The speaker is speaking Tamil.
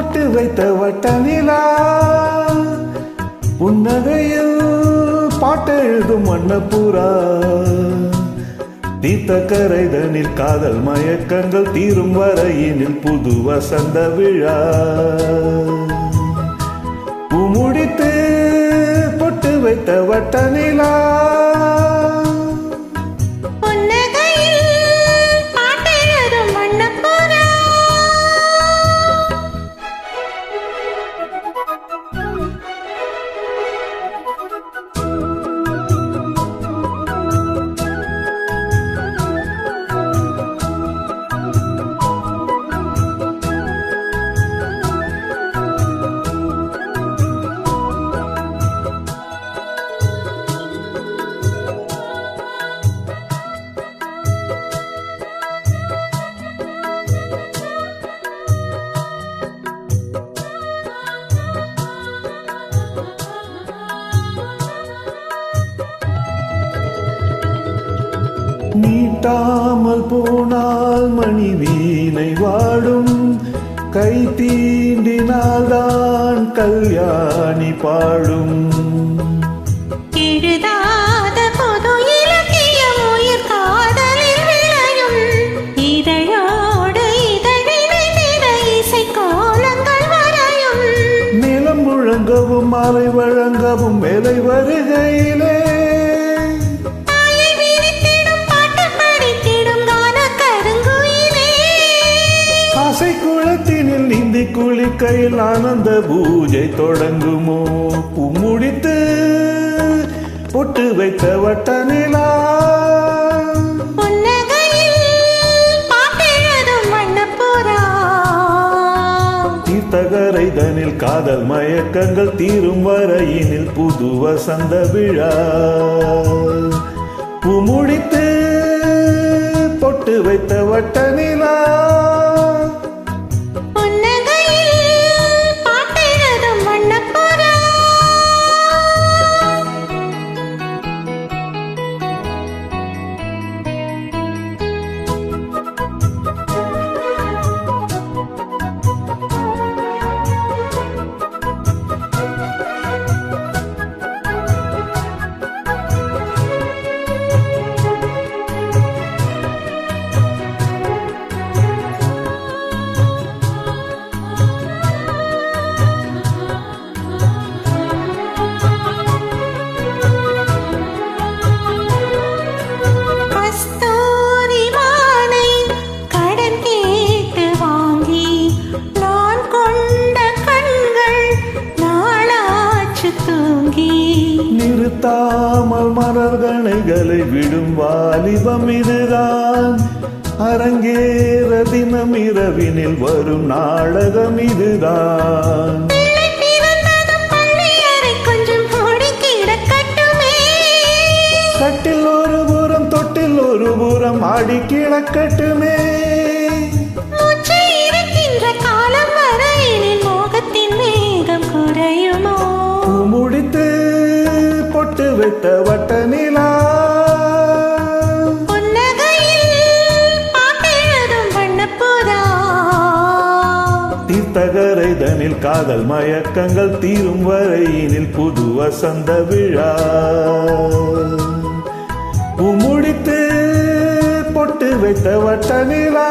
பொட்டு வைத்த வட்ட நிலா புன்னகையில் பாட்டெழுதும் வண்ணப்புறா தீர்த்த கரைதனில் காதல் மயக்கங்கள் தீரும் வரையினில் புது வசந்த விழா முடித்து பொட்டு வைத்த வட்ட நிலா நீட்டாமல் போனால் மணி வீணை வாடும் கை தீண்டினால்தான் கல்யாணி பாடும் எழுதாத பொது இலக்கியம் உயிர் காதலில் விளையும் இதழோடு இதழினிட இசை கோலங்கள் வரையும் நிலம் முழங்கவும் மாலை வழங்கவும் வேலை வருகையிலே குளத்தினில் நீந்தி குளிக்கையில் ஆனந்த பூஜை தொடங்குமோ முடித்து பொட்டு வைத்த வட்ட நிலா தீர்த்தகரைதனில் காதல் மயக்கங்கள் தீரும் வரையினில் புது வசந்த விழா முடித்து பொட்டு வைத்த வட்ட நிலா நிறுத்தாமல் மலர்கணைகளை விடும் வாலிபம் இதுதான் அரங்கேற தினம் இரவினில் வரும் நாடகம் இதுதான் கட்டில் ஒரு புறம் தொட்டில் ஒரு புறம் ஆடி கிடக்கட்டுமே காலம் வரையினில் மோகத்தின் வேகம் குறையுமோ முடித்து பொட்டு வைத்த வட்ட நிலா தீர்த்தகரைதனில் காதல் மயக்கங்கள் தீரும் வரையினில் புது வசந்த விழா முடித்து பொட்டு வைத்த வட்ட நிலா